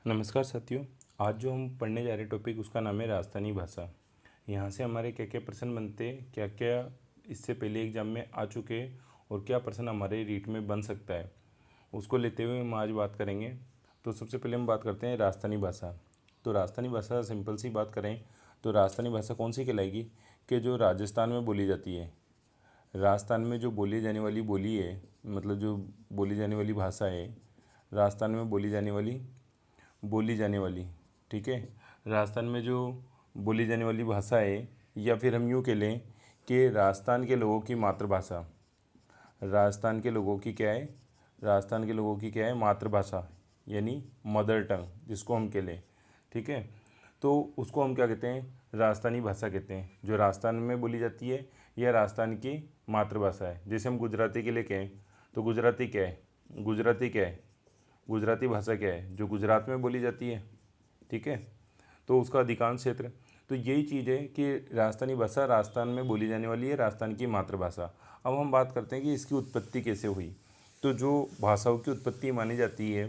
नमस्कार साथियों। आज जो हम पढ़ने जा रहे टॉपिक उसका नाम है राजस्थानी भाषा। यहाँ से हमारे क्या क्या प्रश्न बनते, क्या क्या इससे पहले एग्जाम में आ चुके और क्या प्रश्न हमारे रीट में बन सकता है, उसको लेते हुए हम आज बात करेंगे। तो सबसे पहले हम बात करते हैं राजस्थानी भाषा। तो राजस्थानी भाषा सिंपल सी बात करें तो राजस्थानी भाषा कौन सी कहलाएगी कि जो राजस्थान में बोली जाती है। राजस्थान में जो बोली जाने वाली बोली है, मतलब जो बोली जाने वाली भाषा है, राजस्थान में बोली जाने वाली, ठीक है। राजस्थान में जो बोली जाने वाली भाषा है, या फिर हम यूँ कह लें कि राजस्थान के लोगों की मातृभाषा, राजस्थान के लोगों की क्या है, राजस्थान के लोगों की क्या है, मातृभाषा यानी मदर टंग जिसको हम कह लें, ठीक है। तो उसको हम क्या कहते हैं, राजस्थानी भाषा कहते हैं, जो राजस्थान में बोली जाती है या राजस्थान की मातृभाषा है। जैसे हम गुजराती के लिए कहें तो गुजराती क्या है, गुजराती क्या है, गुजराती भाषा क्या है, जो गुजरात में बोली जाती है, ठीक है। तो उसका अधिकांश क्षेत्र, तो यही चीज़ है कि राजस्थानी भाषा राजस्थान में बोली जाने वाली है, राजस्थान की मातृभाषा। अब हम बात करते हैं कि इसकी उत्पत्ति कैसे हुई। तो जो भाषाओं की उत्पत्ति मानी जाती है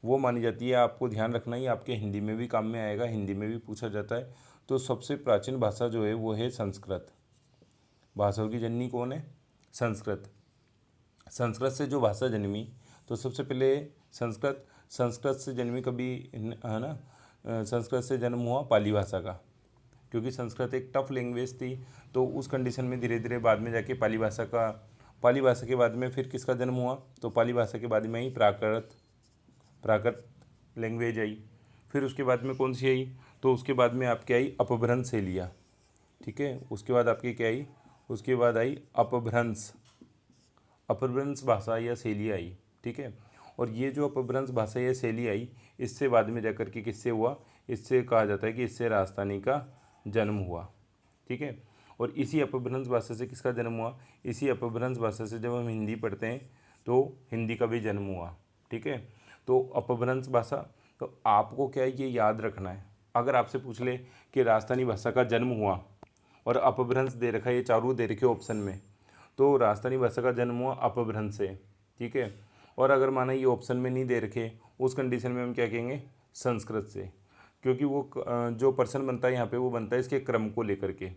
वो मानी जाती है, आपको ध्यान रखना ही, आपके हिंदी में भी काम में आएगा, हिंदी में भी पूछा जाता है। तो सबसे प्राचीन भाषा जो है वो है संस्कृत। भाषाओं की जननी कौन है, संस्कृत। संस्कृत से जो भाषा जन्मी, तो सबसे पहले संस्कृत संस्कृत से जन्मी कभी, है ना, संस्कृत से जन्म हुआ पाली भाषा का, क्योंकि संस्कृत एक टफ लैंग्वेज थी। तो उस कंडीशन में धीरे धीरे बाद में जाके पाली भाषा के बाद में फिर किसका जन्म हुआ, तो पाली भाषा के बाद में ही प्राकृत प्राकृत लैंग्वेज आई। फिर उसके बाद में कौन सी आई, तो उसके बाद में आपकी आई अपभ्रंश शैलियाँ, ठीक है। उसके बाद आपकी क्या आई, उसके बाद आई अपभ्रंश भाषा या शैली आई, ठीक है। और ये जो अपभ्रंश भाषा या शैली आई, इससे बाद में जाकर के किससे हुआ, इससे कहा जाता है कि इससे राजस्थानी का जन्म हुआ, ठीक है। और इसी अपभ्रंश भाषा से किसका जन्म हुआ, इसी अपभ्रंश भाषा से जब हम हिंदी पढ़ते हैं तो हिंदी का भी जन्म हुआ, ठीक है। तो अपभ्रंश भाषा, तो आपको क्या है ये याद रखना है। अगर आपसे पूछ ले कि राजस्थानी भाषा का जन्म हुआ और अपभ्रंश दे रखा है, ये चारों दे रखे ऑप्शन में, तो राजस्थानी भाषा का जन्म हुआ अपभ्रंश से, ठीक है। और अगर माना ये ऑप्शन में नहीं दे रखे, उस कंडीशन में हम क्या कहेंगे, संस्कृत से, क्योंकि वो जो पर्सन बनता है यहाँ पे वो बनता है इसके क्रम को लेकर के,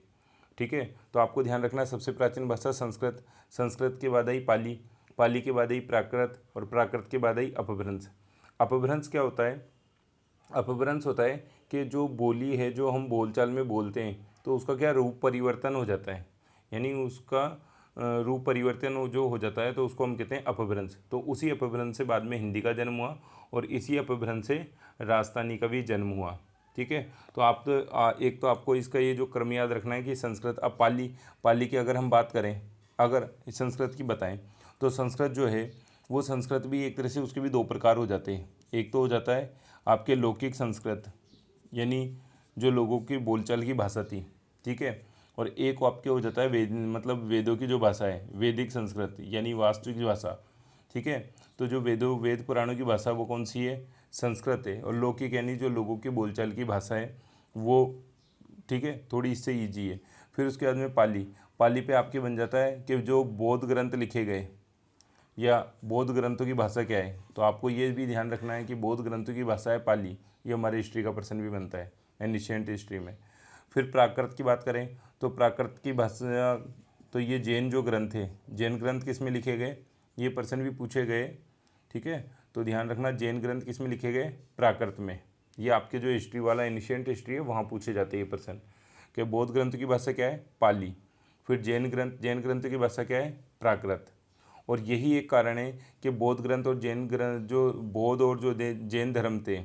ठीक है। तो आपको ध्यान रखना है सबसे प्राचीन भाषा संस्कृत, संस्कृत के बाद आई पाली, पाली के बाद आई प्राकृत, और प्राकृत के बाद आई अपभ्रंश। अपभ्रंश क्या होता है, अपभ्रंश होता है कि जो बोली है, जो हम बोलचाल में बोलते हैं, तो उसका क्या रूप परिवर्तन हो जाता है, यानी उसका रूप परिवर्तन जो हो जाता है, तो उसको हम कहते हैं अपभ्रंश। तो उसी अपभ्रंश से बाद में हिंदी का जन्म हुआ और इसी अपभ्रंश से राजस्थानी का भी जन्म हुआ, ठीक है। तो आप तो एक तो आपको इसका ये जो क्रम याद रखना है कि संस्कृत, अब पाली, पाली की अगर हम बात करें, अगर संस्कृत की बताएं, तो संस्कृत जो है वो संस्कृत भी एक तरह से उसके भी दो प्रकार हो जाते हैं। एक तो हो जाता है आपके लौकिक संस्कृत, यानी जो लोगों की बोलचाल की भाषा थी, ठीक है। और एक आपके हो जाता है वेद, मतलब वेदों की जो भाषा है, वैदिक संस्कृत यानी वास्तविक भाषा, ठीक है। तो जो वेद पुराणों की भाषा वो कौन सी है, संस्कृत है। और लौकिक यानी जो लोगों की बोलचाल की भाषा है वो, ठीक है, थोड़ी इससे ईजी है। फिर उसके बाद में पाली, पाली पे आपके बन जाता है कि जो बौद्ध ग्रंथ लिखे गए, या बौद्ध ग्रंथों की भाषा क्या है, तो आपको ये भी ध्यान रखना है कि बौद्ध ग्रंथों की भाषा है पाली। ये हमारे हिस्ट्री का प्रश्न भी बनता है, एनिशियंट हिस्ट्री में। फिर प्राकृत की बात करें तो प्राकृत की भाषा, तो ये जैन जो ग्रंथ है, जैन ग्रंथ किस में लिखे गए, ये प्रश्न भी पूछे गए, ठीक है। तो ध्यान रखना जैन ग्रंथ किस में लिखे गए, प्राकृत में। ये आपके जो हिस्ट्री वाला एनिशियंट हिस्ट्री है वहाँ पूछे जाते हैं ये प्रश्न, कि बौद्ध ग्रंथ की भाषा क्या है, पाली। फिर जैन ग्रंथ की भाषा क्या है, प्राकृत। और यही एक कारण है कि बौद्ध ग्रंथ और जैन ग्रंथ, जो बौद्ध और जो जैन धर्म थे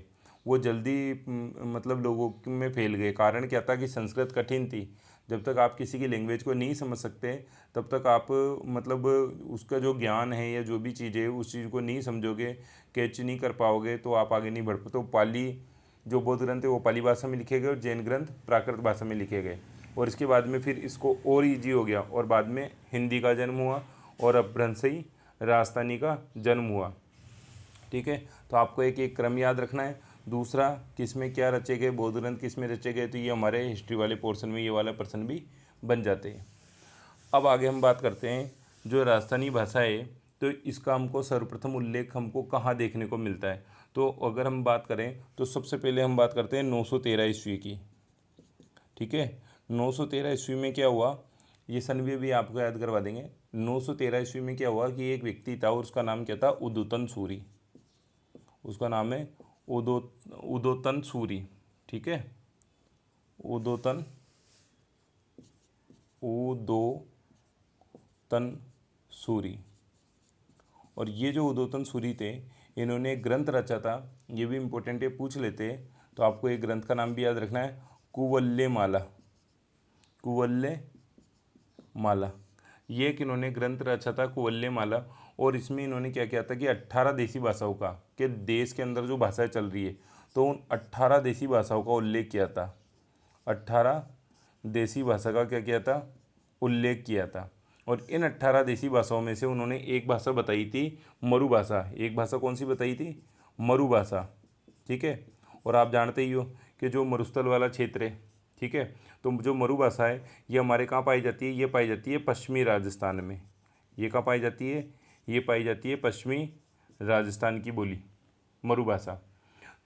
वो जल्दी मतलब लोगों में फैल गए। कारण क्या था कि संस्कृत कठिन थी। जब तक आप किसी की लैंग्वेज को नहीं समझ सकते तब तक आप मतलब उसका जो ज्ञान है या जो भी चीज़ है उस चीज़ को नहीं समझोगे, कैच नहीं कर पाओगे, तो आप आगे नहीं बढ़ पाते। तो पाली जो बौद्ध ग्रंथ है वो पाली भाषा में लिखे गए और जैन ग्रंथ प्राकृत भाषा में लिखे गए। और इसके बाद में फिर इसको और ईजी हो गया और बाद में हिंदी का जन्म हुआ और अपभ्रंश से ही राजस्थानी का जन्म हुआ, ठीक है। तो आपको एक एक क्रम याद रखना है। दूसरा, किस में क्या रचे गए, बौद्ध ग्रंथ किस में रचे गए, तो ये हमारे हिस्ट्री वाले पोर्शन में ये वाला प्रश्न भी बन जाते हैं। अब आगे हम बात करते हैं जो राजस्थानी भाषा है, तो इसका हमको सर्वप्रथम उल्लेख हमको कहाँ देखने को मिलता है, तो अगर हम बात करें तो सबसे पहले हम बात करते हैं 913 ईस्वी की। ठीक है, 913 ईस्वी में क्या हुआ, ये सन भी आपको याद करवा देंगे। 913 ईस्वी में क्या हुआ कि एक व्यक्ति था और उसका नाम क्या था, उदोतन सूरी। उसका नाम है उदोतन सूरी। ठीक है, उदोतन सूरी। और ये जो उदोतन सूरी थे, इन्होंने एक ग्रंथ रचा था, ये भी इम्पोर्टेंट है, पूछ लेते हैं तो आपको एक ग्रंथ का नाम भी याद रखना है, कुवल्लेमाला। कुवल्लेमाला, ये एक इन्होंने ग्रंथ रचा था कुवल्लेमाला। और इसमें इन्होंने क्या किया था कि 18 देसी भाषाओं का, कि देश के अंदर जो भाषाएं चल रही है, तो उन 18 देसी भाषाओं का उल्लेख किया था। 18 देसी भाषा का क्या किया था, उल्लेख किया था। और इन 18 देसी भाषाओं में से उन्होंने एक भाषा बताई थी मरु भाषा। एक भाषा कौन सी बताई थी, मरु भाषा। ठीक है, और आप जानते ही हो कि जो मरुस्थल वाला क्षेत्र है, ठीक है, तो जो मरु भाषा है ये हमारे कहाँ पाई जाती है, ये पाई जाती है पश्चिमी राजस्थान में। ये कहाँ पाई जाती है, ये पाई जाती है पश्चिमी राजस्थान की बोली, मरु भाषा।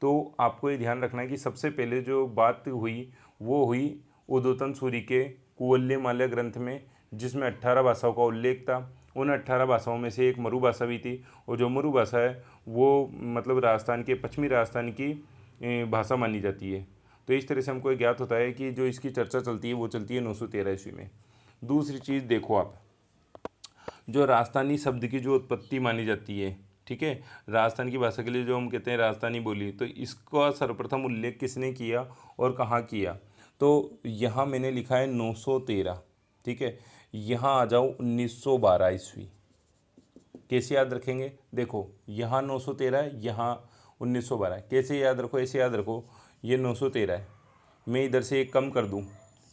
तो आपको ये ध्यान रखना है कि सबसे पहले जो बात हुई वो हुई उदोतन सूरी के कुवल्लेमाला ग्रंथ में, जिसमें 18 भाषाओं का उल्लेख था। उन 18 भाषाओं में से एक मरु भाषा भी थी, और जो मरु भाषा है वो मतलब राजस्थान के, पश्चिमी राजस्थान की भाषा मानी जाती है। तो इस तरह से हमको ये ज्ञात होता है कि जो इसकी चर्चा चलती है वो चलती है 913 ईस्वी में। दूसरी चीज़ देखो आप, जो राजस्थानी शब्द की जो उत्पत्ति मानी जाती है, ठीक है, राजस्थान की भाषा के लिए जो हम कहते हैं राजस्थानी बोली, तो इसका सर्वप्रथम उल्लेख किसने किया और कहाँ किया, तो यहाँ मैंने लिखा है 913। ठीक है, यहाँ आ जाओ 1912 ईस्वी। कैसे याद रखेंगे, देखो यहाँ 913 है, यहाँ 1912 है। कैसे याद रखो, ऐसे याद रखो, ये 913 है, मैं इधर से एक कम कर दूँ,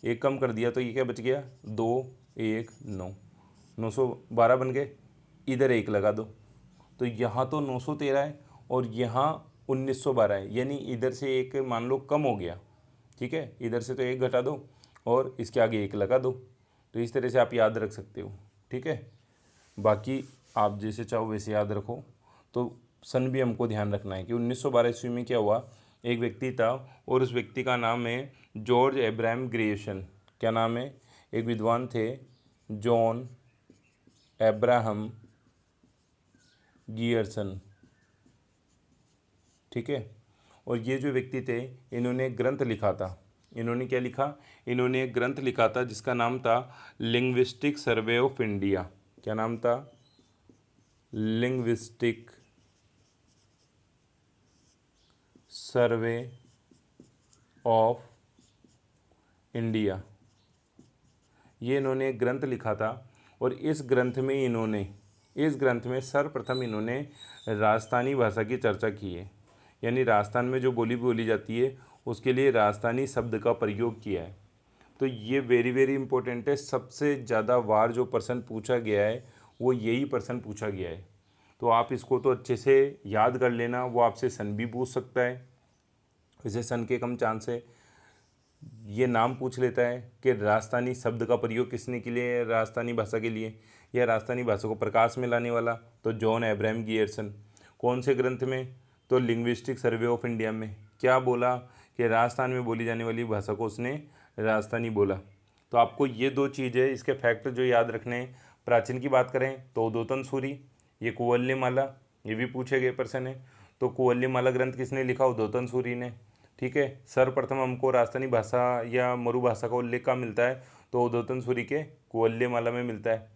एक कम कर दिया तो ये क्या बच गया, 2 1 9, 912 बन गए। इधर एक लगा दो, तो यहाँ तो 913 है और यहाँ 1912 है, यानी इधर से एक मान लो कम हो गया। ठीक है, इधर से तो एक घटा दो और इसके आगे एक लगा दो। तो इस तरह से आप याद रख सकते हो। ठीक है, बाकी आप जैसे चाहो वैसे याद रखो। तो सन भी हमको ध्यान रखना है कि 1912 ईस्वी में क्या हुआ, एक व्यक्ति था और उस व्यक्ति का नाम है जॉर्ज एब्राहम ग्रियर्सन। क्या नाम है, एक विद्वान थे जॉन एब्राहम गियर्सन। ठीक है, और ये जो व्यक्ति थे इन्होंने एक ग्रंथ लिखा था। इन्होंने क्या लिखा, इन्होंने एक ग्रंथ लिखा था जिसका नाम था लिंग्विस्टिक सर्वे ऑफ इंडिया। क्या नाम था, लिंग्विस्टिक सर्वे ऑफ इंडिया। ये इन्होंने एक ग्रंथ लिखा था और इस ग्रंथ में सर्वप्रथम इन्होंने राजस्थानी भाषा की चर्चा की है, यानी राजस्थान में जो बोली बोली जाती है उसके लिए राजस्थानी शब्द का प्रयोग किया है। तो ये वेरी वेरी इंपॉर्टेंट है, सबसे ज़्यादा बार जो प्रश्न पूछा गया है वो यही प्रश्न पूछा गया है। तो आप इसको तो अच्छे से याद कर लेना, वो आपसे सन भी पूछ सकता है, वैसे सन के कम चांस है। ये नाम पूछ लेता है कि राजस्थानी शब्द का प्रयोग किसने के लिए, राजस्थानी भाषा के लिए, या राजस्थानी भाषा को प्रकाश में लाने वाला, तो जॉन एब्राहम गियर्सन। कौन से ग्रंथ में, तो लिंग्विस्टिक सर्वे ऑफ इंडिया में। क्या बोला कि राजस्थान में बोली जाने वाली भाषा को उसने राजस्थानी बोला। तो आपको ये दो चीज़ें, इसके फैक्ट जो याद रखने हैं। प्राचीन की बात करें तो उदोतन सूरी, ये कुवल्लेमाला, ये भी पूछे गए प्रश्न है। तो कुवल्लेमाला ग्रंथ किसने लिखा, उदोतन सूरी ने। ठीक है, सर्वप्रथम हमको राजस्थानी भाषा या मरु भाषा का उल्लेख कहाँ मिलता है, तो उदोतन सूरी के कुवल्लेमाला में मिलता है।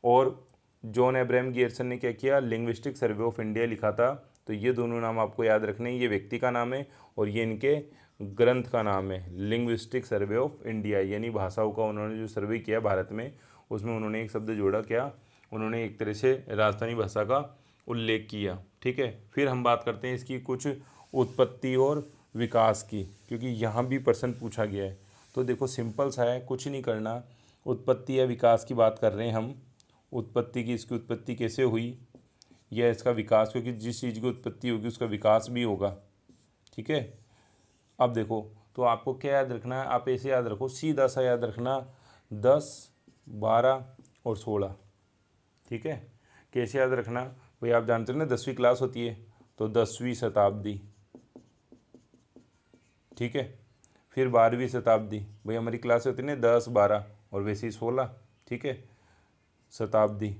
और जॉन एब्राहम गियर्सन ने क्या किया, लिंग्विस्टिक सर्वे ऑफ इंडिया लिखा था। तो ये दोनों नाम आपको याद रखने, ये व्यक्ति का नाम है और ये इनके ग्रंथ का नाम है, लिंग्विस्टिक सर्वे ऑफ इंडिया, यानी भाषाओं का उन्होंने जो सर्वे किया भारत में, उसमें उन्होंने एक शब्द जोड़ा, क्या, उन्होंने एक तरह से राजस्थानी भाषा का उल्लेख किया। ठीक है, फिर हम बात करते हैं इसकी कुछ उत्पत्ति और विकास की, क्योंकि यहाँ भी प्रश्न पूछा गया है। तो देखो सिंपल सा है, कुछ नहीं करना, उत्पत्ति या विकास की बात कर रहे हैं हम। उत्पत्ति की, इसकी उत्पत्ति कैसे हुई या इसका विकास, क्योंकि जिस चीज़ की उत्पत्ति होगी उसका विकास भी होगा। ठीक है, अब देखो तो आपको क्या याद रखना है, आप ऐसे याद रखो, सीधा सा याद रखना, 10 12 और 16। ठीक है, कैसे याद रखना भाई, आप जानते हो ना 10वीं क्लास होती है तो 10वीं शताब्दी, ठीक है। फिर 12वीं शताब्दी, भाई हमारी क्लास होती है ना 10, 12 और वैसे ही 16, ठीक है, शताब्दी।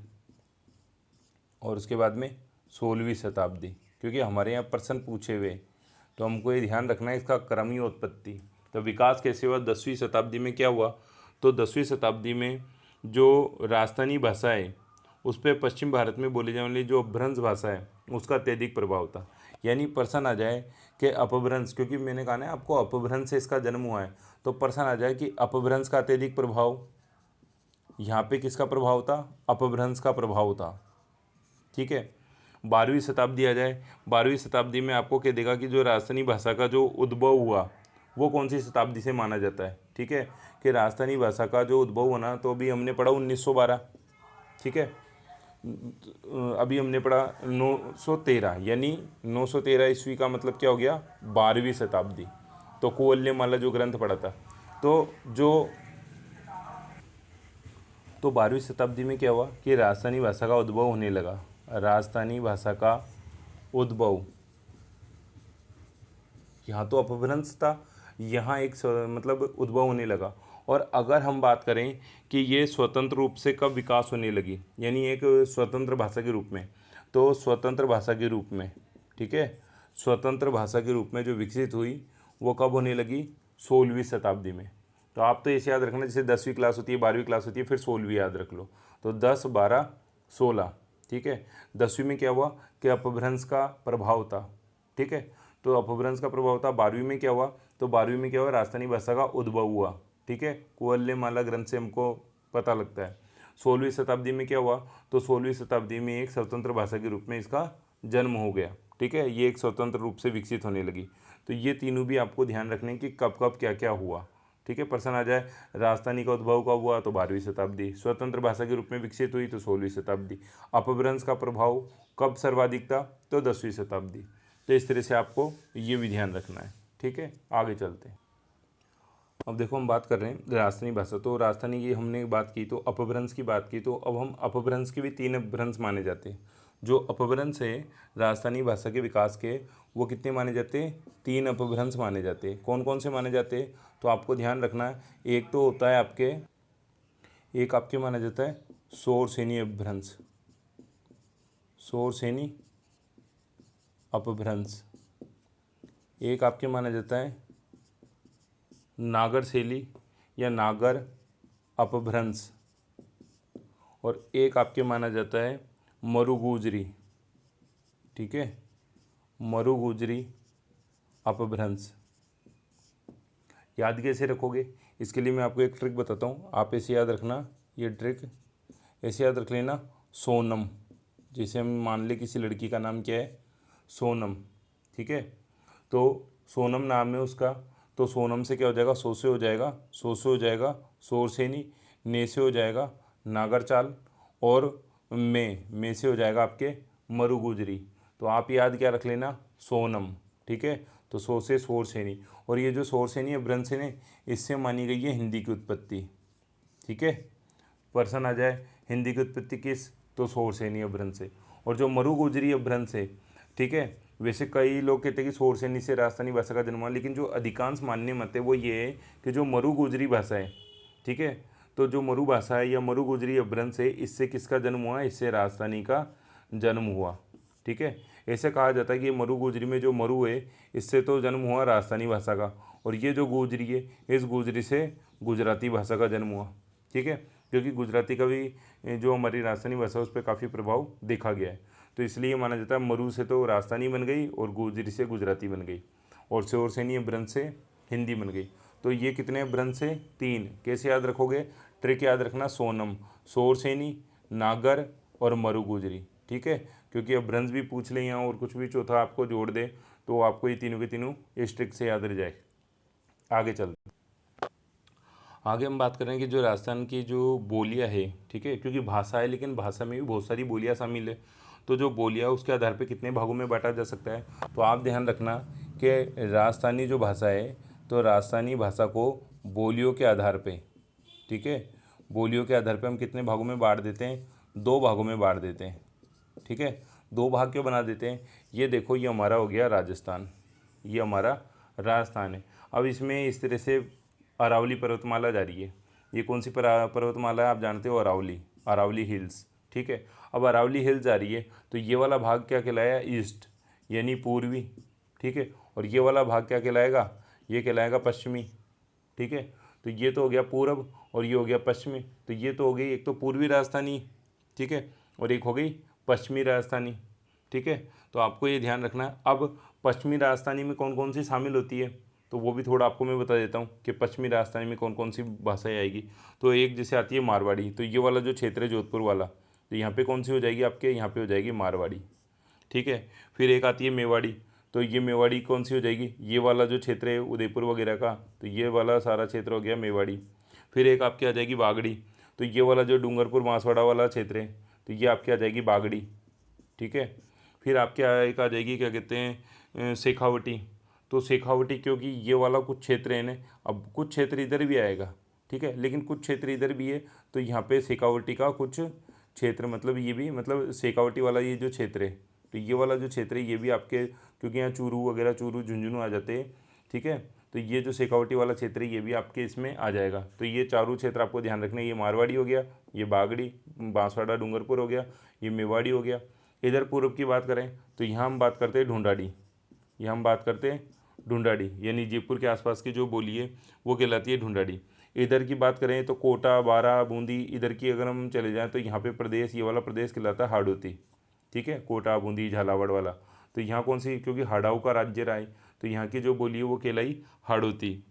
और उसके बाद में 16वीं शताब्दी, क्योंकि हमारे यहाँ प्रश्न पूछे हुए, तो हमको ये ध्यान रखना है इसका क्रमीय उत्पत्ति। तो विकास कैसे हुआ 10वीं शताब्दी में, क्या हुआ, तो 10वीं शताब्दी में जो राजस्थानी भाषा है उस पर पश्चिम भारत में बोली जाने वाली जो अपभ्रंश भाषा है उसका अत्यधिक प्रभाव था। यानी प्रश्न आ जाए कि अपभ्रंश, क्योंकि मैंने कहा ना आपको अपभ्रंश से इसका जन्म हुआ है, तो प्रश्न आ जाए कि अपभ्रंश का अत्यधिक प्रभाव, यहाँ पे किसका प्रभाव था, अपभ्रंश का प्रभाव था, ठीक है। 12वीं शताब्दी आ जाए, 12वीं शताब्दी में आपको कह देगा कि जो राजस्थानी भाषा का जो उद्भव हुआ वो कौन सी शताब्दी से माना जाता है, ठीक है, कि राजस्थानी भाषा का जो उद्भव हुआ ना, तो अभी हमने पढ़ा 1912, ठीक है, अभी हमने पढ़ा 913, यानी 913 ईस्वी का मतलब क्या हो गया, 12वीं शताब्दी। तो कुवल्यमाला जो ग्रंथ पढ़ा था, तो 12वीं शताब्दी में क्या हुआ कि राजस्थानी भाषा का उद्भव होने लगा। राजस्थानी भाषा का उद्भव, यहाँ तो अपभ्रंश था, यहाँ एक मतलब उद्भव होने लगा। और अगर हम बात करें कि ये स्वतंत्र रूप से कब विकास होने लगी, यानी एक स्वतंत्र भाषा के रूप में, तो स्वतंत्र भाषा के रूप में, ठीक है, स्वतंत्र भाषा के रूप में जो विकसित हुई वो कब होने लगी, 16वीं शताब्दी में। तो आप तो ऐसे याद रखना, जैसे 10वीं क्लास होती है, 12वीं क्लास होती है, फिर 16वीं याद रख लो। तो 10, 12, 16, ठीक है। 10वीं में क्या हुआ कि अपभ्रंश का प्रभाव था, ठीक है, तो अपभ्रंश का प्रभाव था। 12वीं में क्या हुआ, तो 12वीं में क्या हुआ, राजस्थानी भाषा का उद्भव हुआ, ठीक है, कुवल्यमाला ग्रंथ से हमको पता लगता है। 16वीं शताब्दी में क्या हुआ, तो 16वीं शताब्दी में एक स्वतंत्र भाषा के रूप में इसका जन्म हो गया, ठीक है, ये एक स्वतंत्र रूप से विकसित होने लगी। तो ये तीनों भी आपको ध्यान रखने कि कब कब क्या क्या हुआ, ठीक है। प्रश्न आ जाए राजस्थानी का उद्भव कब हुआ, तो 12वीं शताब्दी, स्वतंत्र भाषा के रूप में विकसित हुई तो 16वीं शताब्दी, अपभ्रंश का प्रभाव कब सर्वाधिक था, तो 10वीं शताब्दी। तो इस तरह से आपको ये भी ध्यान रखना है, ठीक है। आगे चलते हैं। अब देखो हम बात कर रहे हैं राजस्थानी भाषा, तो राजस्थानी की हमने बात की, तो अपभ्रंश की बात की, तो अब हम अपभ्रंश के भी 3 अपभ्रंश माने जाते हैं। जो अपभ्रंश है राजस्थानी भाषा के विकास के, वो कितने माने जाते हैं, 3 अपभ्रंश माने जाते हैं। कौन कौन से माने जाते हैं, तो आपको ध्यान रखना है। एक तो होता है एक आपके माना जाता है शौरसेनी अपभ्रंश, शौरसेनी अपभ्रंश। एक आपके माना जाता है नागर शैली या नागर अपभ्रंश, और एक आपके माना जाता है मरुगुजरी, ठीक है, मरुगुजरी अपभ्रंश। याद कैसे रखोगे, इसके लिए मैं आपको एक ट्रिक बताता हूँ, आप ऐसे याद रखना, ये ट्रिक ऐसे याद रख लेना। सोनम, जैसे हम मान ले किसी लड़की का नाम क्या है, सोनम, ठीक है, तो सोनम नाम है उसका, तो सोनम से क्या हो जाएगा, सो से हो जाएगा, सो से हो जाएगा शौरसेनी, ने से हो जाएगा नागरचाल, और में से हो जाएगा आपके मरुगुजरी। तो आप याद क्या रख लेना, सोनम, ठीक है, तो सो से शौरसेनी। और ये जो शौरसेनी अपभ्रंश है, इससे मानी गई है हिंदी की उत्पत्ति, ठीक है। प्रश्न आ जाए हिंदी की उत्पत्ति किस, तो शौरसेनी अपभ्रंश से। और जो मरुगुजरी अपभ्रंश है, ठीक है, वैसे कई लोग कहते हैं कि शौरसेनी से राजस्थानी भाषा का जन्म हुआ, लेकिन जो अधिकांश मानने मत है वो ये है कि जो मरुगुजरी भाषा है, ठीक है, तो जो मरु भाषा है या मरुगुजरी अपभ्रंश है, इससे किसका जन्म हुआ, इससे राजस्थानी का जन्म हुआ, ठीक है। ऐसे कहा जाता है कि मरुगुजरी में जो मरु है, इससे तो जन्म हुआ राजस्थानी भाषा का, और ये जो गुजरी है, इस गुजरी से गुजराती भाषा का जन्म हुआ, ठीक है, क्योंकि गुजराती का भी जो हमारी राजस्थानी भाषा है उस पर काफ़ी प्रभाव देखा गया है। तो इसलिए माना जाता है मरु से तो राजस्थानी बन गई और गुजरी से गुजराती बन गई, और शौरसेनी अपभ्रंश से हिंदी बन गई। तो ये कितने अपभ्रंश है, 3। कैसे याद रखोगे, ट्रिक याद रखना, सोनम, शौरसेनी, नागर और मरुगुजरी, ठीक है, क्योंकि अपभ्रंश भी पूछ ले यहाँ और कुछ भी चौथा आपको जोड़ दे, तो आपको ये तीनों के तीनों इस ट्रिक से याद रह जाए। आगे चलते, आगे हम बात करेंगे जो राजस्थान की जो बोलियाँ है, ठीक है, क्योंकि भाषा है लेकिन भाषा में भी बहुत सारी बोलियाँ शामिल है। तो जो बोलियाँ उसके आधार पे कितने भागों में बांटा जा सकता है, तो आप ध्यान रखना कि राजस्थानी जो भाषा है, तो राजस्थानी भाषा को बोलियों के आधार पे, ठीक है, बोलियों के आधार पे हम कितने भागों में बांट देते हैं, 2 भागों में बांट देते हैं, ठीक है। 2 भाग क्यों बना देते हैं, ये देखो ये हमारा हो गया राजस्थान, ये हमारा राजस्थान है। अब इसमें इस तरह से अरावली पर्वतमाला जा रही है। ये कौन सी पर्वतमाला है आप जानते हो, अरावली, अरावली हिल्स, ठीक है। अब अरावली हिल्स जा रही है तो ये वाला भाग क्या कहलाया, ईस्ट यानी पूर्वी, ठीक है। और ये वाला भाग क्या कहलाएगा, ये कहलाएगा पश्चिमी, ठीक है। तो ये तो हो गया पूर्व और ये हो गया पश्चिमी। तो ये तो हो गई एक तो पूर्वी राजस्थानी, ठीक है, और एक हो गई पश्चिमी राजस्थानी, ठीक है। तो आपको ये ध्यान रखना है। अब पश्चिमी राजस्थानी में कौन कौन सी शामिल होती है, तो वो भी थोड़ा आपको मैं बता देता हूँ कि पश्चिमी राजस्थानी में कौन कौन सी भाषाएं आएगी। तो एक जैसे आती है मारवाड़ी, तो ये वाला जो क्षेत्र है जोधपुर वाला, तो यहाँ पे कौन सी हो जाएगी आपके, यहाँ पे हो जाएगी मारवाड़ी, ठीक है। फिर एक आती है मेवाड़ी, तो ये मेवाड़ी कौन सी हो जाएगी, ये वाला जो क्षेत्र है उदयपुर वगैरह का, तो ये वाला सारा क्षेत्र हो गया मेवाड़ी। फिर एक आपकी आ जाएगी बागड़ी, तो ये वाला जो डूंगरपुर बांसवाड़ा वाला क्षेत्र है, तो ये आपकी आ जाएगी बागड़ी, ठीक है। फिर आपके एक आ जाएगी क्या कहते हैं शेखावटी, तो शेखावटी क्योंकि ये वाला कुछ क्षेत्र है ना, अब कुछ क्षेत्र इधर भी आएगा, ठीक है, लेकिन कुछ क्षेत्र इधर भी है, तो यहाँ पे शेखावटी का कुछ क्षेत्र मतलब ये भी मतलब शेखावटी वाला ये जो क्षेत्र है, तो ये वाला जो क्षेत्र है ये भी आपके, क्योंकि यहाँ चूरू वगैरह, चूरू झुंझुनू आ जाते हैं, ठीक है। तो ये जो शेखावटी वाला क्षेत्र है ये भी आपके इसमें आ जाएगा। तो ये चारों क्षेत्र आपको ध्यान रखना है, ये मारवाड़ी हो गया, ये बागड़ी बांसवाड़ा डूंगरपुर हो गया, ये मेवाड़ी हो गया। इधर पूर्व की बात करें तो यहाँ हम बात करते हैं ढूंढाड़ी, यहाँ हम बात करते हैं ढूंढाड़ी, यानी जयपुर के आसपास की जो बोली है वो कहलाती है ढूंढाड़ी। इधर की बात करें तो कोटा, बारा, बूंदी, इधर की अगर हम चले जाएँ तो यहाँ पे प्रदेश, ये वाला प्रदेश कहलाता है हाड़ौती, ठीक है, कोटा, बूंदी, झालावाड़ वाला। तो यहाँ कौन सी, क्योंकि हाड़ाऊ का राज्य रहा है, तो यहाँ की जो बोली है वो कहलाई हाड़ौती।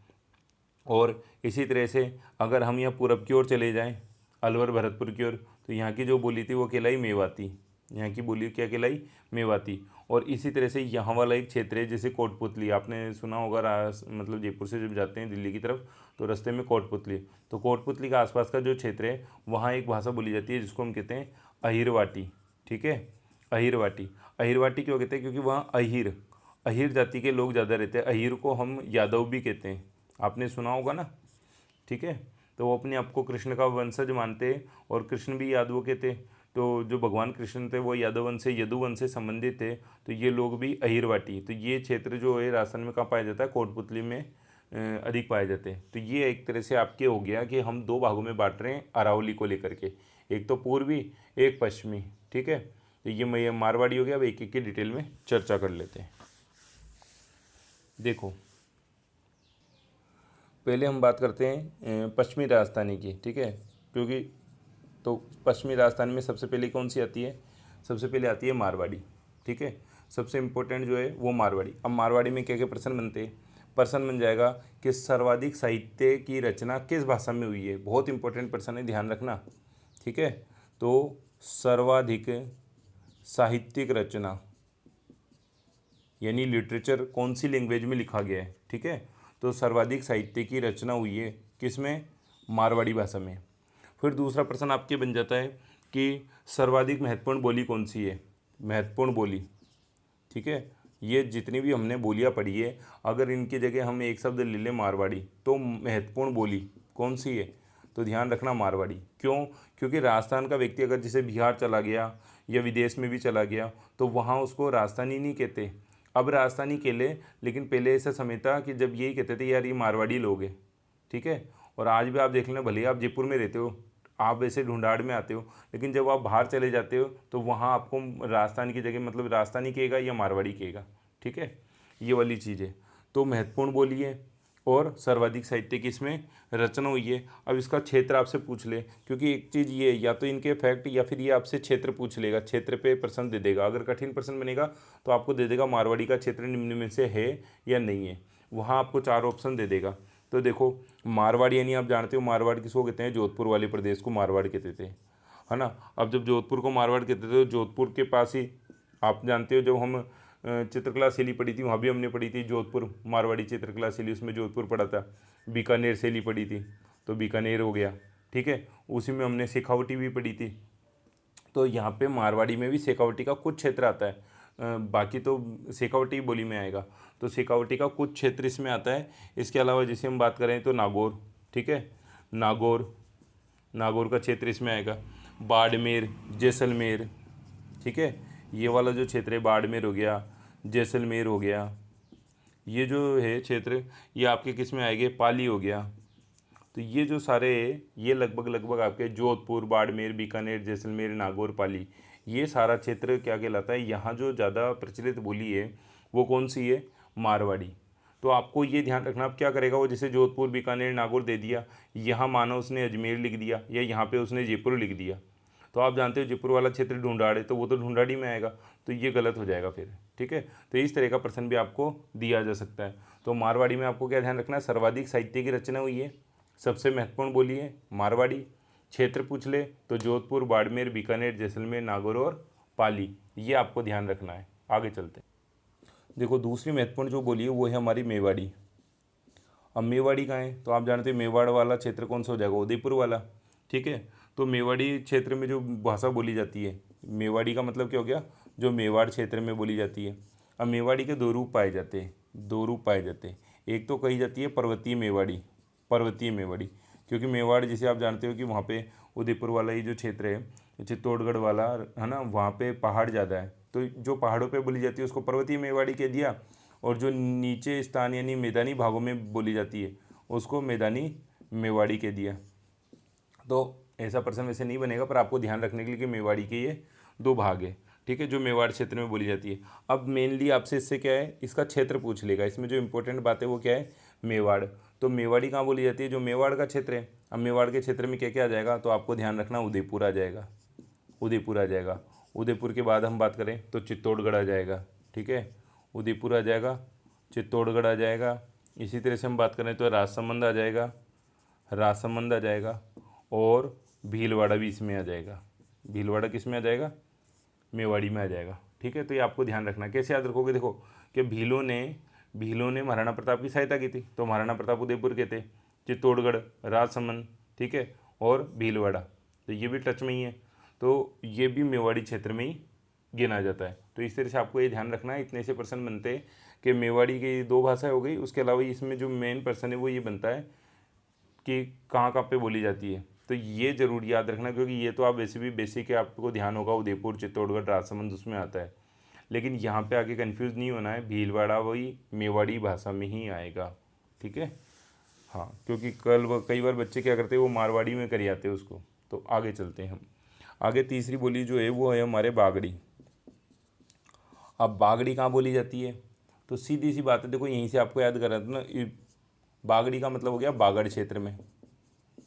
और इसी तरह से अगर हम यहाँ पूरब की ओर चले जाएं, अलवर भरतपुर की ओर, तो यहाँ की जो बोली थी वो कहलाई मेवाती, यहाँ की बोली क्या कहलाई, मेवाती। और इसी तरह से यहाँ वाला एक क्षेत्र है जैसे कोटपुतली, आपने सुना होगा, मतलब जयपुर से जब जाते हैं दिल्ली की तरफ तो रास्ते में कोटपुतली, तो कोटपुतली का आसपास का जो क्षेत्र है वहाँ एक भाषा बोली जाती है जिसको हम कहते हैं अहिरवाटी, ठीक है, अहिरवाटी। अहिरवाटी क्यों कहते हैं, क्योंकि वहाँ अहिर, अहिर जाति के लोग ज़्यादा रहते हैं। अहिर को हम यादव भी कहते हैं, आपने सुना होगा ना, ठीक है। तो वो अपने आप को कृष्ण का वंशज मानते हैं और कृष्ण भी यादवों के थे, तो जो भगवान कृष्ण थे वो यादव वंश से, यदुवंश से संबंधित थे, तो ये लोग भी अहिरवाटी। तो ये क्षेत्र जो है राजस्थान में कहाँ पाया जाता है, कोटपुतली में अधिक पाए जाते हैं। तो ये एक तरह से आपके हो गया कि हम दो भागों में बांट रहे हैं अरावली को लेकर के, एक तो पूर्वी, एक पश्चिमी, ठीक है। तो ये मारवाड़ी हो गया। अब एक एक की डिटेल में चर्चा कर लेते हैं। देखो पहले हम बात करते हैं पश्चिमी राजस्थानी की, ठीक है, क्योंकि तो पश्चिमी राजस्थान में सबसे पहले कौन सी आती है, सबसे पहले आती है मारवाड़ी, ठीक है, सबसे इम्पोर्टेंट जो है वो मारवाड़ी। अब मारवाड़ी में क्या क्या प्रश्न बनते हैं, प्रश्न बन जाएगा कि सर्वाधिक साहित्य की रचना किस भाषा में हुई है, बहुत इंपॉर्टेंट प्रश्न है, ध्यान रखना, ठीक है। तो सर्वाधिक साहित्यिक रचना यानी लिटरेचर कौन सी लैंग्वेज में लिखा गया है, ठीक है। तो सर्वाधिक साहित्य की रचना हुई है किस में, मारवाड़ी भाषा में। फिर दूसरा प्रश्न आपके बन जाता है कि सर्वाधिक महत्वपूर्ण बोली कौन सी है, महत्वपूर्ण बोली, ठीक है। ये जितनी भी हमने बोलियाँ पढ़ी है, अगर इनकी जगह हम एक शब्द ले लें मारवाड़ी, तो महत्वपूर्ण बोली कौन सी है, तो ध्यान रखना मारवाड़ी। क्यों, क्योंकि राजस्थान का व्यक्ति अगर जैसे बिहार चला गया या विदेश में भी चला गया तो वहाँ उसको राजस्थानी नहीं कहते, अब राजस्थानी कहले, लेकिन पहले ऐसा समय था कि जब यही कहते थे यार ये मारवाड़ी लोग हैं, ठीक है। और आज भी आप देख लेना, भले आप जयपुर में रहते हो, आप वैसे ढूंढाड़ में आते हो, लेकिन जब आप बाहर चले जाते हो तो वहाँ आपको राजस्थान की जगह मतलब राजस्थानी कहेगा या मारवाड़ी कहेगा, ठीक है, ये वाली चीज़ है। तो महत्वपूर्ण बोली है और सर्वाधिक साहित्य की इसमें रचना हुई है। अब इसका क्षेत्र आपसे पूछ ले, क्योंकि एक चीज़ ये है, या तो इनके फैक्ट या फिर ये आपसे क्षेत्र पूछ लेगा, क्षेत्र पे प्रश्न दे देगा। अगर कठिन प्रश्न बनेगा तो आपको दे देगा मारवाड़ी का क्षेत्र निम्न में से है या नहीं है, वहाँ आपको 4 ऑप्शन दे देगा। तो देखो मारवाड़ यानी आप जानते हो मारवाड़ किसको कहते हैं, जोधपुर वाले प्रदेश को मारवाड़ कहते थे, है ना। अब जब जोधपुर को मारवाड़ कहते थे तो जोधपुर के पास ही आप जानते हो, जब हम चित्रकला शैली पढ़ी थी वहाँ भी हमने पढ़ी थी जोधपुर मारवाड़ी चित्रकला शैली, उसमें जोधपुर पढ़ा था। बीकानेर शैली पढ़ी थी तो बीकानेर हो गया, ठीक है, उसी में हमने शेखावटी भी पढ़ी थी। तो यहाँ पे मारवाड़ी में भी शेखावटी का कुछ क्षेत्र आता है, बाकी तो शेखावटी बोली में आएगा, तो शेखावटी का कुछ क्षेत्र इसमें आता है। इसके अलावा जैसे हम बात करें तो नागौर, ठीक है, नागौर, नागौर का क्षेत्र इसमें आएगा, बाड़मेर, जैसलमेर, ठीक है, ये वाला जो क्षेत्र है बाड़मेर हो गया, जैसलमेर हो गया, ये जो है क्षेत्र ये आपके किस में आएंगे, पाली हो गया। तो ये जो सारे ये लगभग लगभग आपके जोधपुर, बाड़मेर, बीकानेर, जैसलमेर, नागौर, पाली, ये सारा क्षेत्र क्या कहलाता है। यहाँ जो ज़्यादा प्रचलित बोली है वो कौन सी है, मारवाड़ी। तो आपको ये ध्यान रखना, आप क्या करेगा वो, जैसे जोधपुर, बीकानेर, नागौर दे दिया, यहाँ मानो उसने अजमेर लिख दिया या यहाँ पे उसने जयपुर लिख दिया, तो आप जानते हो जयपुर वाला क्षेत्र ढूंढाड़ है, तो वो तो ढूंढाड़ी में आएगा, तो ये गलत हो जाएगा फिर। ठीक है, तो इस तरह का प्रश्न भी आपको दिया जा सकता है। तो मारवाड़ी में आपको क्या ध्यान रखना है, सर्वाधिक साहित्य की रचना हुई है, सबसे महत्वपूर्ण बोली है मारवाड़ी। क्षेत्र पूछ ले तो जोधपुर, बाड़मेर, बीकानेर, जैसलमेर, नागौर और पाली, ये आपको ध्यान रखना है। आगे चलते हैं। देखो दूसरी महत्वपूर्ण जो बोली है वो है हमारी मेवाड़ी। अब मेवाड़ी कहाँ है, तो आप जानते हैं मेवाड़ वाला क्षेत्र कौन सा हो जाएगा, उदयपुर वाला। ठीक है, तो मेवाड़ी क्षेत्र में जो भाषा बोली जाती है, मेवाड़ी का मतलब क्या हो गया, जो मेवाड़ क्षेत्र में बोली जाती है। अब मेवाड़ी के दो रूप पाए जाते हैं, दो रूप पाए जाते हैं। एक तो कही जाती है पर्वतीय मेवाड़ी, पर्वतीय मेवाड़ी, क्योंकि मेवाड़ जैसे आप जानते हो कि वहाँ पे उदयपुर वाला ये जो क्षेत्र है, चित्तौड़गढ़ वाला है ना, वहाँ पे पहाड़ ज़्यादा है, तो जो पहाड़ों पे बोली जाती है उसको पर्वतीय मेवाड़ी कह दिया, और जो नीचे स्थान यानी मैदानी भागों में बोली जाती है उसको मैदानी मेवाड़ी कह दिया। तो ऐसा प्रश्न वैसे नहीं बनेगा, पर आपको ध्यान रखने के लिए कि मेवाड़ी के ये दो भाग है। ठीक है, जो मेवाड़ क्षेत्र में बोली जाती है। अब मेनली आपसे इससे क्या है, इसका क्षेत्र पूछ लेगा, इसमें जो इंपॉर्टेंट बात है वो क्या है, मेवाड़। तो मेवाड़ी कहाँ बोली जाती है, जो मेवाड़ का क्षेत्र है। अब मेवाड़ के क्षेत्र में क्या क्या आ जाएगा, तो आपको ध्यान रखना उदयपुर आ जाएगा, उदयपुर आ जाएगा। उदयपुर के बाद हम बात करें तो चित्तौड़गढ़ आ जाएगा। ठीक है, उदयपुर आ जाएगा, चित्तौड़गढ़ आ जाएगा। इसी तरह से हम बात करें तो राजसमंद आ जाएगा, राजसमंद आ जाएगा, और भीलवाड़ा भी इसमें आ जाएगा। भीलवाड़ा किस में आ जाएगा, मेवाड़ी में आ जाएगा। ठीक है, तो ये आपको ध्यान रखना। कैसे याद रखोगे, देखो कि भीलों ने महाराणा प्रताप की सहायता की थी, तो महाराणा प्रताप उदयपुर के थे, चित्तौड़गढ़, राजसमंद, ठीक है, और भीलवाड़ा, तो ये भी टच में ही है, तो ये भी मेवाड़ी क्षेत्र में ही गिना जाता है। तो इस तरह से आपको ये ध्यान रखना है। इतने से प्रश्न बनते हैं कि मेवाड़ी की दो भाषाएं हो गई, उसके अलावा इसमें जो मेन प्रश्न है वो ये बनता है कि कहाँ कहाँ पे बोली जाती है। तो ये जरूर याद रखना, क्योंकि ये तो आप वैसे भी बेसिक है, आपको ध्यान होगा उदयपुर, चित्तौड़गढ़, राजसमंद उसमें आता है, लेकिन यहाँ पे आगे कंफ्यूज नहीं होना है, भीलवाड़ा वही मेवाड़ी भाषा में ही आएगा। ठीक है, हाँ, क्योंकि कई बार बच्चे क्या करते हैं वो मारवाड़ी में कर आते हैं उसको। तो आगे चलते हैं हम। आगे तीसरी बोली जो है वो है हमारे बागड़ी। अब बागड़ी कहाँ बोली जाती है, तो सीधी सी बात है, देखो यहीं से आपको याद करा था ना, बागड़ी का मतलब हो गया बागड़ क्षेत्र में।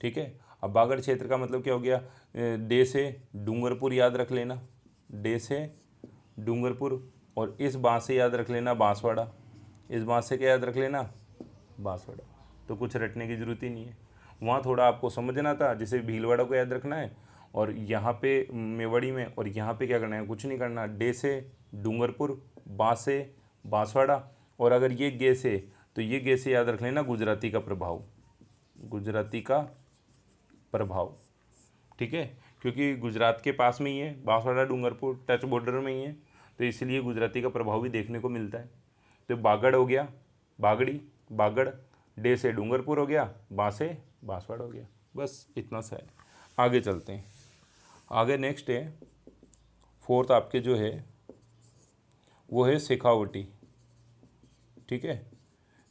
ठीक है, अब बागड़ क्षेत्र का मतलब क्या हो गया, डे से डूंगरपुर याद रख लेना, डे से डूंगरपुर, और इस बाँस से याद रख लेना बांसवाड़ा, इस बाँस से क्या याद रख लेना, बांसवाड़ा। तो कुछ रटने की जरूरत ही नहीं है, वहाँ थोड़ा आपको समझना था, जैसे भीलवाड़ा को याद रखना है, और यहाँ पे मेवाड़ी में, और यहाँ पे क्या करना है, कुछ नहीं करना, डे से डूंगरपुर, बाँस से बांसवाड़ा, और अगर ये गे से, तो ये गे से याद रख लेना गुजराती का प्रभाव, गुजराती का प्रभाव। ठीक है, क्योंकि गुजरात के पास में ही है बांसवाड़ा, डूंगरपुर टच बॉर्डर में ही है, तो इसलिए गुजराती का प्रभाव भी देखने को मिलता है। तो बागड़ हो गया, बागड़ी, बागड़, डे से डूंगरपुर हो गया, बाँ से बांसवाड़ा हो गया, बस इतना सा है। आगे चलते हैं। आगे नेक्स्ट है फोर्थ आपके जो है वो है शेखावटी। ठीक है,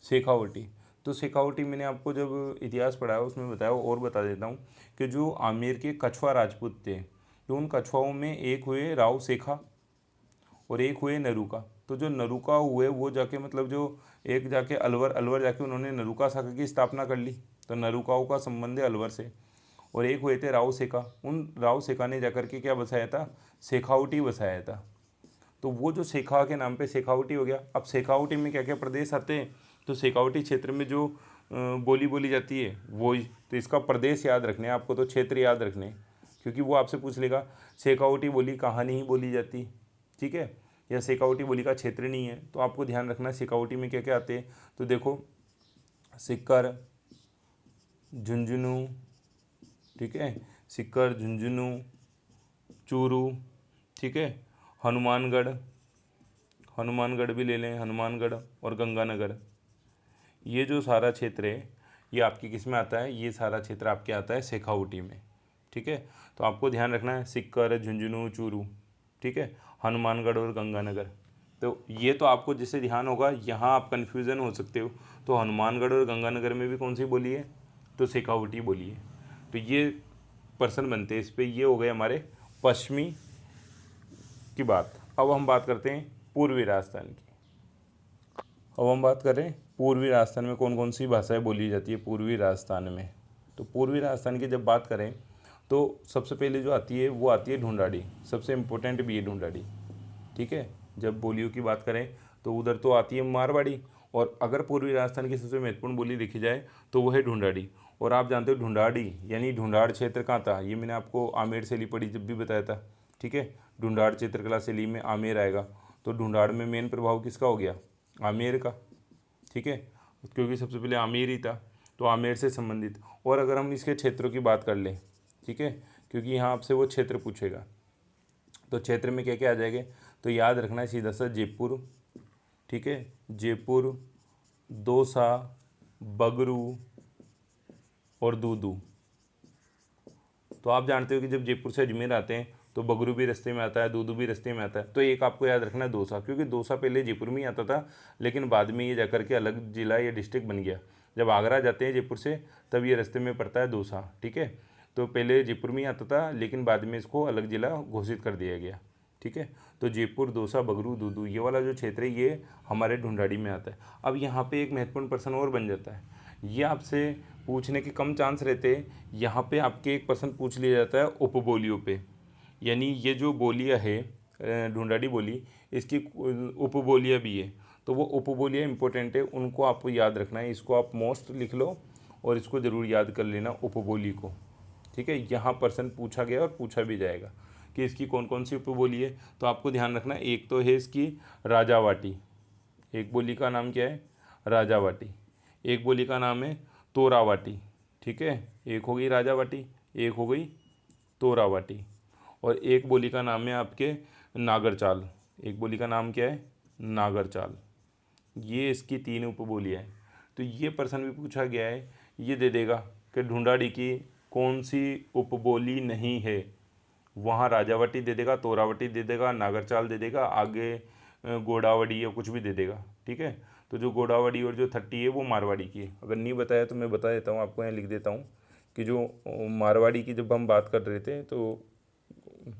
शेखावटी। तो शेखावटी मैंने आपको जब इतिहास पढ़ाया उसमें बताया, और बता देता हूँ कि जो आमेर के कछवा राजपूत थे, तो उन कछवाओं में एक हुए राव शेखा और एक हुए नरूका। तो जो नरूका हुए वो जाके मतलब जो एक जाके अलवर, अलवर जाके उन्होंने नरूका शाखा की स्थापना कर ली, तो नरूकाओं का संबंध है अलवर से। और एक हुए थे राव शेखा, उन राव शेखा ने जाकर के क्या बसाया था, शेखावटी बसाया था। तो वो जो शेखा के नाम पे शेखावटी हो गया। अब शेखावटी में क्या क्या प्रदेश आते हैं, तो शेखावटी क्षेत्र में जो बोली बोली जाती है वो, तो इसका प्रदेश याद रखने हैं आपको, तो क्षेत्र याद रखने हैं, क्योंकि वो आपसे पूछ लेगा शेखावटी बोली कहाँ नहीं बोली जाती। ठीक है, या शेखावटी बोली का क्षेत्र नहीं है, तो आपको ध्यान रखना है शेखावटी में क्या क्या आते हैं। तो देखो सिक्कर, झुंझुनू, ठीक है, सिक्कर, झुंझुनू, चूरू, ठीक है, हनुमानगढ़, हनुमानगढ़ भी ले लें, हनुमानगढ़ और गंगानगर, ये जो सारा क्षेत्र है ये आपकी किस में आता है, ये सारा क्षेत्र आपके आता है शेखावटी में। ठीक है, तो आपको ध्यान रखना है सिक्कर, झुंझुनू, चूरू, ठीक है, हनुमानगढ़ और गंगानगर। तो ये तो आपको जिससे ध्यान होगा, यहाँ आप कन्फ्यूज़न हो सकते हो। तो हनुमानगढ़ और गंगानगर में भी कौन सी बोली है, तो शेखावटी बोली है। तो ये पर्सन बनते हैं इस पे। ये हो गए हमारे पश्चिमी की बात। अब हम बात करते हैं पूर्वी राजस्थान की। अब हम बात करें पूर्वी राजस्थान में कौन कौन सी भाषाएं बोली जाती है पूर्वी राजस्थान में। तो पूर्वी राजस्थान की जब बात करें तो सबसे पहले जो आती है वो आती है ढूंढाड़ी। सबसे इम्पोर्टेंट भी है ढूंढाड़ी, ठीक है। जब बोलियों की बात करें तो उधर तो आती है मारवाड़ी, और अगर पूर्वी राजस्थान की सबसे महत्वपूर्ण बोली देखी जाए तो वो है ढूंढाड़ी। और आप जानते हो ढूंढाड़ी यानी ढूंढाड़ क्षेत्र कहाँ था, ये मैंने आपको आमेर शैली पढ़ी जब भी बताया था, ठीक है। ढूंढाड़ चित्रकला शैली में आमेर आएगा। तो ढूंढाड़ में मेन प्रभाव किसका हो गया, आमेर का, ठीक है, क्योंकि सबसे पहले आमेर ही था, तो आमेर से संबंधित। और अगर हम इसके क्षेत्रों की बात कर लें, ठीक है, क्योंकि यहाँ आपसे वो क्षेत्र पूछेगा, तो क्षेत्र में क्या क्या आ जाएंगे, तो याद रखना है सीधा सा जयपुर, ठीक है, जयपुर, दौसा, बगरू और दूदू। तो आप जानते हो कि जब जयपुर से अजमेर आते हैं तो बगरू भी रास्ते में आता है, दूदू भी रास्ते में आता है। तो एक आपको याद रखना है दौसा, क्योंकि दौसा पहले जयपुर में ही आता था, लेकिन बाद में ये जाकर के अलग जिला या डिस्ट्रिक्ट बन गया। जब आगरा जाते हैं जयपुर से तब ये रास्ते में पड़ता है दौसा, ठीक है। तो पहले जयपुर में ही आता था, लेकिन बाद में इसको अलग जिला घोषित कर दिया गया, ठीक है। तो जयपुर, दौसा, बगरू, दूदू, ये वाला जो क्षेत्र है ये हमारे ढूंढाड़ी में आता है। अब यहाँ पे एक महत्वपूर्ण प्रश्न और बन जाता है, ये आपसे पूछने के कम चांस रहते हैं। यहाँ पे आपके एक प्रश्न पूछ लिया जाता है उपबोलियों पे, यानी ये जो बोलियाँ है ढूंढाड़ी बोली, इसकी उपबोलियाँ भी है। तो वो उपबोलियाँ इंपॉर्टेंट है, उनको आपको याद रखना है। इसको आप मोस्ट लिख लो और इसको ज़रूर याद कर लेना उपबोली को, ठीक है। यहाँ प्रश्न पूछा गया और पूछा भी जाएगा कि इसकी कौन कौन सी उपबोली है। तो आपको ध्यान रखना है, एक तो है इसकी राजावाटी, एक बोली का नाम क्या है, राजावाटी। एक बोली का नाम है तोरावाटी, ठीक है। एक हो गई राजावाटी, एक हो गई तोरावाटी, और एक बोली का नाम है आपके नागरचाल। एक बोली का नाम क्या है, नागरचाल। ये इसकी 3 उपबोलियाँ हैं। तो ये प्रश्न भी पूछा गया है, ये दे देगा कि ढूंढाड़ी की कौन सी उपबोली नहीं है। वहाँ राजावटी दे देगा, तोरावटी दे देगा, नागरचाल दे देगा, आगे गोडावड़ी या कुछ भी दे देगा, ठीक है। तो जो गोडावड़ी और जो 30 है वो मारवाड़ी की है। अगर नहीं बताया तो मैं बता देता हूँ आपको, यहाँ लिख देता हूँ कि जो मारवाड़ी की जब हम बात कर रहे थे तो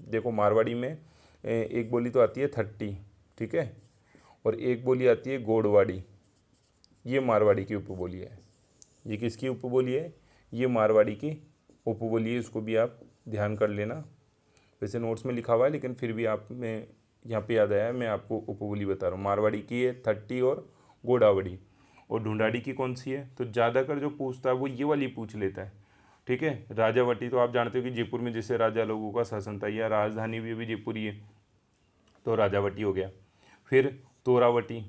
देखो मारवाड़ी में एक बोली तो आती है 30, ठीक है, और एक बोली आती है गोडवाड़ी। ये मारवाड़ी की उपबोली है। ये किसकी उपबोली है, ये मारवाड़ी की उपबोली है। इसको भी आप ध्यान कर लेना। वैसे नोट्स में लिखा हुआ है, लेकिन फिर भी आप में यहाँ पे याद आया, मैं आपको उपबोली बता रहा हूँ। मारवाड़ी की है 30 और गोडावड़ी। और ढूंढाड़ी की कौन सी है, तो ज़्यादातर जो पूछता है वो ये वाली पूछ लेता है, ठीक है। राजावटी तो आप जानते हो कि जयपुर में जैसे राजा लोगों का शासन था, या राजधानी भी अभी जयपुर ही है, तो राजावटी हो गया। फिर तोरावटी,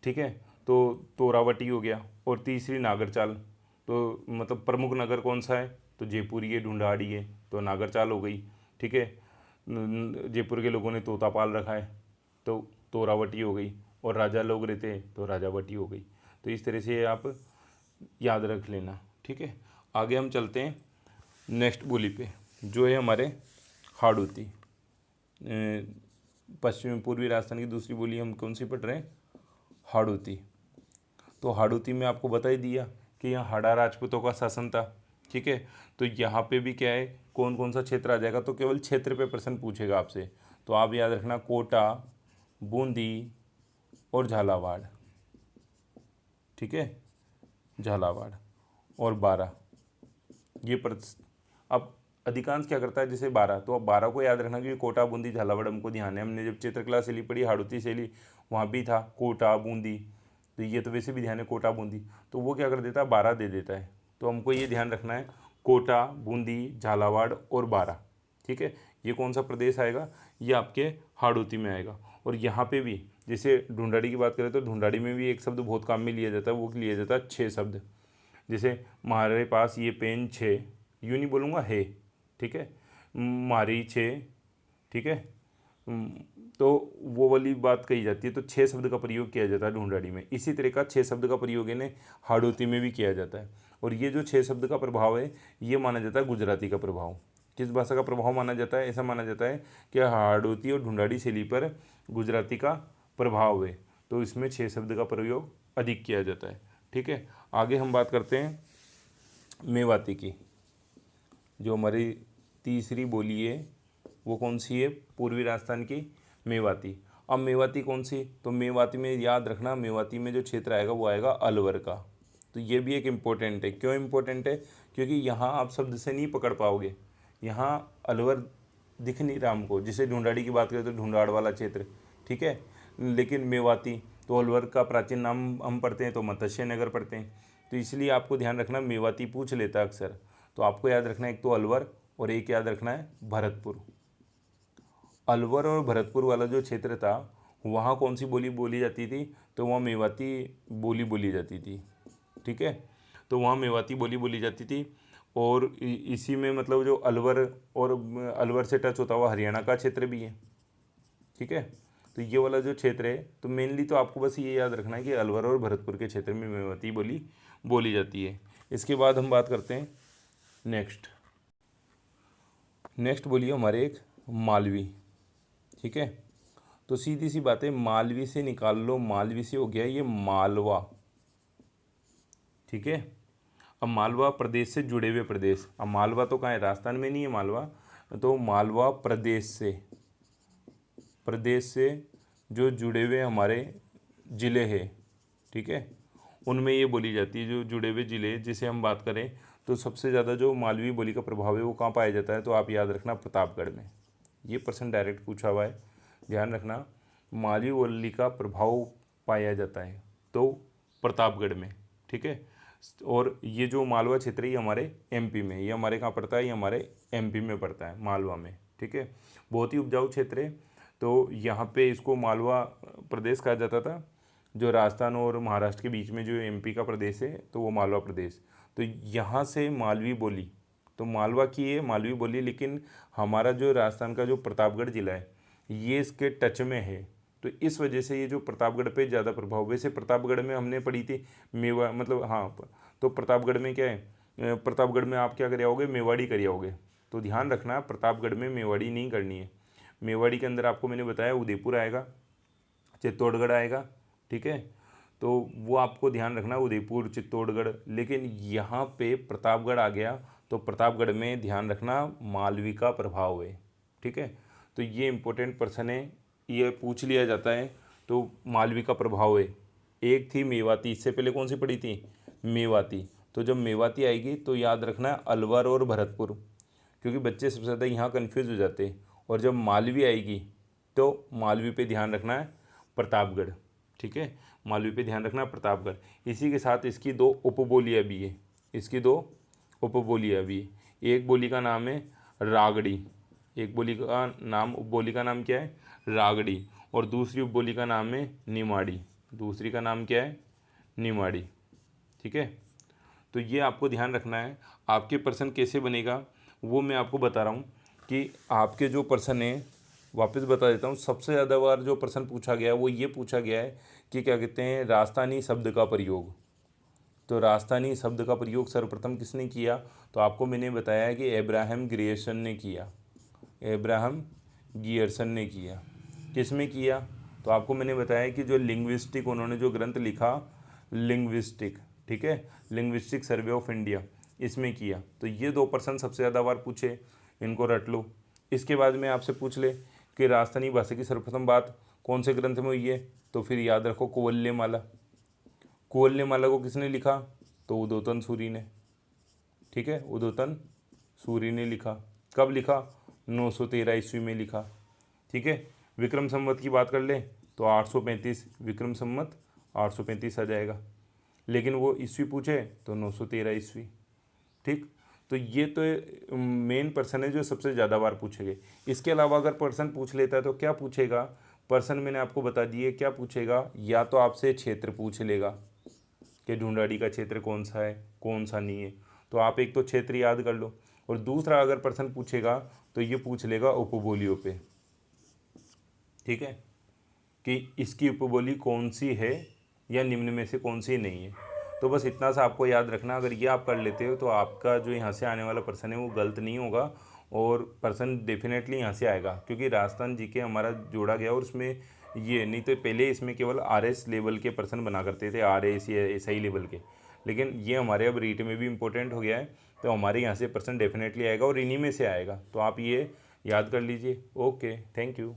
ठीक है, तो तोरावटी हो गया। और तीसरी नागरचाल, तो मतलब प्रमुख नगर कौन सा है, तो जयपुर ही है, ढूंढाड़ी है, तो नागरचाल हो गई, ठीक है। जयपुर के लोगों ने तोता पाल रखा है तो तोरावटी हो गई, और राजा लोग रहते हैं तो राजावटी हो गई। तो इस तरह से आप याद रख लेना, ठीक है। आगे हम चलते हैं नेक्स्ट बोली पे, जो है हमारे हाड़ौती। पश्चिमी पूर्वी राजस्थान की दूसरी बोली हम कौन सी पढ़ रहे हैं, हाड़ौती। तो हाड़ौती में आपको बता ही दिया कि यहाँ हाड़ा राजपूतों का शासन था, ठीक है। तो यहाँ पे भी क्या है, कौन कौन सा क्षेत्र आ जाएगा, तो केवल क्षेत्र पे प्रश्न पूछेगा आपसे। तो आप याद रखना कोटा, बूंदी और झालावाड़, ठीक है, झालावाड़ और बारा। ये अब अधिकांश क्या करता है, जैसे 12, तो अब 12 को याद रखना कि कोटा, बूंदी, झालावाड़ हमको ध्यान है। हमने जब चित्रकला शैली पढ़ी, हाड़ौती शैली, वहाँ भी था कोटा बूंदी। तो ये तो वैसे भी ध्यान है कोटा बूंदी, तो वो क्या कर देता है, 12 दे देता है। तो हमको ये ध्यान रखना है कोटा, बूंदी, झालावाड़ और बारा, ठीक है। ये कौन सा प्रदेश आएगा, ये आपके हाड़ौती में आएगा। और यहाँ पे भी जैसे ढूंढाड़ी की बात करें तो ढूंढाड़ी में भी एक शब्द बहुत काम में लिया जाता है, वो लिया जाता है 6 शब्द। जैसे हमारे पास ये पेन 6, यूँ नहीं बोलूँगा है, ठीक है, मारी 6, ठीक है। तो वो वाली बात कही जाती है। तो 6 शब्द का प्रयोग किया जाता है ढूंढाड़ी में। इसी तरह का 6 शब्द का प्रयोग इन्हें हाड़ौती में भी किया जाता है। और ये जो 6 शब्द का प्रभाव है, ये माना जाता है गुजराती का प्रभाव। किस भाषा का प्रभाव माना जाता है? ऐसा माना जाता है कि हाड़ौती और ढूंढाड़ी शैली पर गुजराती का प्रभाव है, तो इसमें 6 शब्द का प्रयोग अधिक किया जाता है। ठीक है, आगे हम बात करते हैं मेवाती की। जो हमारी तीसरी बोली है वो कौन सी है? पूर्वी राजस्थान की मेवाती। अब मेवाती कौन सी? तो मेवाती में याद रखना, मेवाती में जो क्षेत्र आएगा वो आएगा अलवर का। तो ये भी एक इम्पोर्टेंट है। क्यों इम्पोर्टेंट है? क्योंकि यहाँ आप शब्द से नहीं पकड़ पाओगे, यहाँ अलवर दिख नहीं रहा हमको। जैसे ढूंढाड़ी की बात करें तो ढूंढाड़ वाला क्षेत्र, ठीक है, लेकिन मेवाती तो अलवर का प्राचीन नाम हम पढ़ते हैं तो मत्स्य नगर पढ़ते हैं, तो इसलिए आपको ध्यान रखना मेवाती पूछ लेता है अक्सर। तो आपको याद रखना है एक तो अलवर और एक याद रखना है भरतपुर। अलवर और भरतपुर वाला जो क्षेत्र था वहाँ कौन सी बोली बोली जाती थी? तो वहाँ मेवाती बोली बोली जाती थी। ठीक है, तो वहाँ मेवाती बोली बोली जाती थी। और इसी में मतलब जो अलवर और अलवर से टच होता हुआ हरियाणा का क्षेत्र भी है। ठीक है, तो ये वाला जो क्षेत्र है, तो मेनली तो आपको बस ये याद रखना है कि अलवर और भरतपुर के क्षेत्र में मेवाती बोली बोली जाती है। इसके बाद हम बात करते हैं नेक्स्ट बोलिए हमारे एक मालवी। ठीक है, तो सीधी सी बात है, मालवी से निकाल लो, मालवी से हो गया ये मालवा। ठीक है, अब मालवा प्रदेश से जुड़े हुए प्रदेश। अब मालवा तो कहाँ है? राजस्थान में नहीं है मालवा, तो मालवा प्रदेश से जो जुड़े हुए हमारे ज़िले हैं, ठीक है, उनमें ये बोली जाती है। जो जुड़े हुए ज़िले जिसे हम बात करें तो सबसे ज़्यादा जो मालवी बोली का प्रभाव है वो कहाँ पाया जाता है? तो आप याद रखना प्रतापगढ़ में। ये प्रश्न डायरेक्ट पूछा हुआ है, ध्यान रखना। मालवी बोली का प्रभाव पाया जाता है तो प्रतापगढ़ में। ठीक है, और ये जो मालवा क्षेत्र है ये हमारे एमपी में, ये हमारे कहाँ पड़ता है? ये हमारे एमपी में पड़ता है, मालवा में। ठीक है, बहुत ही उपजाऊ क्षेत्र है, तो यहाँ पे इसको मालवा प्रदेश कहा जाता था। जो राजस्थान और महाराष्ट्र के बीच में जो एमपी का प्रदेश है तो वो मालवा प्रदेश। तो यहाँ से मालवी बोली, तो मालवा की है मालवी बोली, लेकिन हमारा जो राजस्थान का जो प्रतापगढ़ जिला है ये इसके टच में है, तो इस वजह से ये जो प्रतापगढ़ पे ज़्यादा प्रभाव। वैसे प्रतापगढ़ में हमने पढ़ी थी मेवा, मतलब हाँ, तो प्रतापगढ़ में क्या है? प्रतापगढ़ में आप क्या कर आओगे? मेवाड़ी कर आओगे। तो ध्यान रखना प्रतापगढ़ में मेवाड़ी नहीं करनी है। मेवाड़ी के अंदर आपको मैंने बताया उदयपुर आएगा, चित्तौड़गढ़ आएगा। ठीक है, तो वो आपको ध्यान रखना, उदयपुर चित्तौड़गढ़। लेकिन यहाँ पे प्रतापगढ़ आ गया तो प्रतापगढ़ में ध्यान रखना मालवी का प्रभाव है। ठीक है, तो ये इंपॉर्टेंट पर्सन है, ये पूछ लिया जाता है। तो मालवी का प्रभाव है। एक थी मेवाती, इससे पहले कौन सी पड़ी थी? मेवाती। तो जब मेवाती आएगी तो याद रखना अलवर और भरतपुर, क्योंकि बच्चे सबसे ज़्यादा यहाँ कन्फ्यूज़ हो जाते हैं। और जब मालवी आएगी तो मालवी पे ध्यान रखना है प्रतापगढ़। ठीक है, मालवी पे ध्यान रखना प्रतापगढ़। इसी के साथ इसकी 2 उपबोलियाँ भी है, इसकी 2 उपबोलियाँ भी है। एक बोली का नाम है रागड़ी, एक बोली का नाम, उपबोली का नाम क्या है? रागड़ी। और दूसरी उपबोली का नाम है निमाड़ी, दूसरी का नाम क्या है? निमाड़ी। ठीक है, तो ये आपको ध्यान रखना है। आपके प्रश्न कैसे बनेगा वो मैं आपको बता रहा हूँ कि आपके जो प्रश्न है, वापस बता देता हूँ। सबसे ज़्यादा बार जो प्रश्न पूछा गया है वो ये पूछा गया है कि क्या कहते हैं, राजस्थानी शब्द का प्रयोग। तो राजस्थानी शब्द का प्रयोग सर्वप्रथम किसने किया? तो आपको मैंने बताया है कि अब्राहम ग्रियर्सन ने किया, अब्राहम गियर्सन ने किया। किस में किया? तो आपको मैंने बताया कि जो लिंग्विस्टिक उन्होंने जो ग्रंथ लिखा, लिंग्विस्टिक, ठीक है, लिंग्विस्टिक सर्वे ऑफ इंडिया, इसमें किया। तो ये 2 प्रश्न सबसे ज़्यादा बार पूछे, इनको रट लो। इसके बाद में आपसे पूछ ले कि राजस्थानी भाषा की सर्वप्रथम बात कौन से ग्रंथ में हुई है? तो फिर याद रखो कुवल्यमाला। कुवल्यमाला को किसने लिखा? तो उदोतन सूरी ने। ठीक है, उदोतन सूरी ने लिखा। कब लिखा? 913 ईस्वी में लिखा। ठीक है, विक्रम संवत की बात कर ले तो 835, विक्रम संवत 835 आ जाएगा, लेकिन वो ईस्वी पूछे तो 913 ईस्वी। ठीक, तो ये तो मेन पर्सन है जो सबसे ज़्यादा बार पूछेंगे। इसके अलावा अगर पर्सन पूछ लेता है तो क्या पूछेगा? पर्सन मैंने आपको बता दिए क्या पूछेगा। या तो आपसे क्षेत्र पूछ लेगा कि ढूंढाड़ी का क्षेत्र कौन सा है, कौन सा नहीं है, तो आप एक तो क्षेत्र याद कर लो। और दूसरा अगर पर्सन पूछेगा तो ये पूछ लेगा उपबोलियों पे। ठीक है, कि इसकी उपबोली कौन सी है या निम्न में से कौन सी नहीं है। तो बस इतना सा आपको याद रखना। अगर ये आप कर लेते हो तो आपका जो यहाँ से आने वाला प्रश्न है वो गलत नहीं होगा और पर्सन डेफिनेटली यहाँ से आएगा, क्योंकि राजस्थान जीके हमारा जोड़ा गया और उसमें ये नहीं तो पहले इसमें केवल RS लेवल के पर्सन बना करते थे, RS या SI लेवल के, लेकिन ये हमारे अब रीट में भी इम्पोर्टेंट हो गया है। तो हमारे यहाँ से पर्सन डेफिनेटली आएगा और इन्हीं में से आएगा, तो आप ये याद कर लीजिए। Okay, thank you.